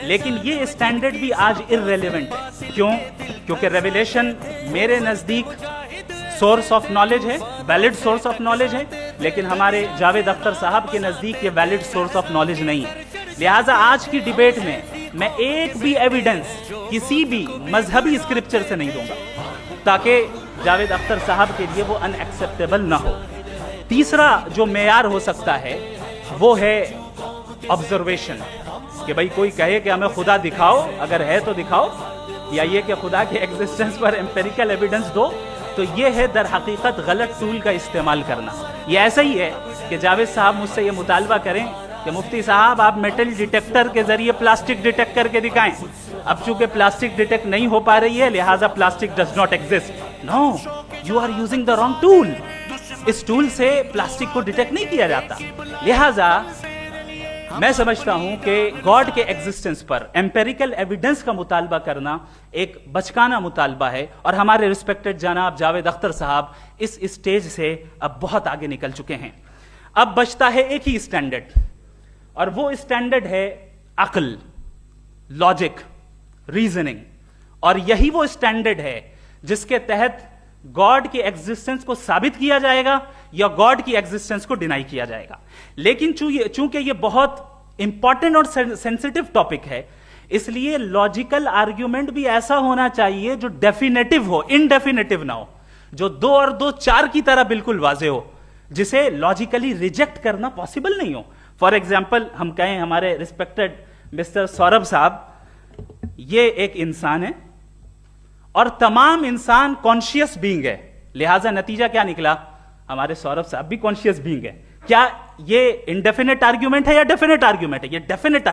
لیکن یہ اسٹینڈرڈ بھی آج irrelevant ہے. کیوں؟ کیونکہ ریویلیشن میرے نزدیک سورس آف نالج ہے, ویلڈ سورس آف نالج ہے, لیکن ہمارے جاوید اختر صاحب کے نزدیک یہ ویلڈ سورس آف نالج نہیں ہے. لہٰذا آج کی ڈیبیٹ میں ایک بھی ایویڈنس کسی بھی مذہبی اسکرپچر سے نہیں دوں گا تاکہ جاوید اختر صاحب کے لیے وہ ان ایکسیپٹیبل نہ ہو. تیسرا جو معیار ہو سکتا ہے وہ ہے آبزرویشن, کہ بھائی کوئی کہے کہ ہمیں خدا دکھاؤ, اگر ہے تو دکھاؤ, یا یہ کہ خدا کے ایگزسٹنس پر امپیریکل ایویڈنس دو. تو یہ ہے در حقیقت غلط ٹول کا استعمال کرنا. یہ ایسا ہی ہے کہ جاوید صاحب مجھ سے یہ مطالبہ کریں کہ مفتی صاحب آپ میٹل ڈیٹیکٹر کے ذریعے پلاسٹک ڈیٹیکٹ کر کے دکھائیں. اب چونکہ پلاسٹک ڈیٹیکٹ نہیں ہو پا رہی ہے لہٰذا plastic does not exist. No, you are using the wrong tool. اس ٹول سے پلاسٹک کو ڈیٹیکٹ نہیں کیا جاتا. لہٰذا میں سمجھتا ہوں کہ گاڈ کے ایگزسٹنس پر ایمپیریکل ایویڈنس کا مطالبہ کرنا ایک بچکانہ مطالبہ ہے, اور ہمارے ریسپیکٹڈ جناب جاوید اختر صاحب اس اسٹیج سے اب بہت آگے نکل چکے ہیں. اب بچتا ہے ایک ہی اسٹینڈرڈ, اور وہ اسٹینڈرڈ ہے عقل, لاجک, ریزننگ. اور یہی وہ اسٹینڈرڈ ہے جس کے تحت گاڈ کی ایگزسٹنس کو ثابت کیا جائے گا یا گاڈ کی ایگزسٹنس کو ڈینائی کیا جائے گا. لیکن چونکہ یہ بہت امپورٹنٹ اور سینسٹیو ٹاپک ہے, اس لیے لاجیکل آرگیومنٹ بھی ایسا ہونا چاہیے جو ڈیفینیٹو ہو, انڈیفینیٹو نہ ہو, جو 2 اور 2 4 کی طرح بالکل واضح ہو, جسے لاجیکلی ریجیکٹ کرنا پاسبل نہیں ہو. فار ایگزامپل ہم کہیں ہمارے ریسپیکٹڈ مسٹر سوربھ صاحب یہ ایک انسان ہے اور تمام انسان کانشیس بینگ ہے, لہٰذا نتیجہ کیا نکلا؟ ہمارے سوربھ صاحب بھی کانشیس بینگ ہے. کیا یہ انڈیفینٹ آرگیومنٹ ہے یا ڈیفینٹ آرگیومنٹ ہے؟ یہ ڈیفینٹ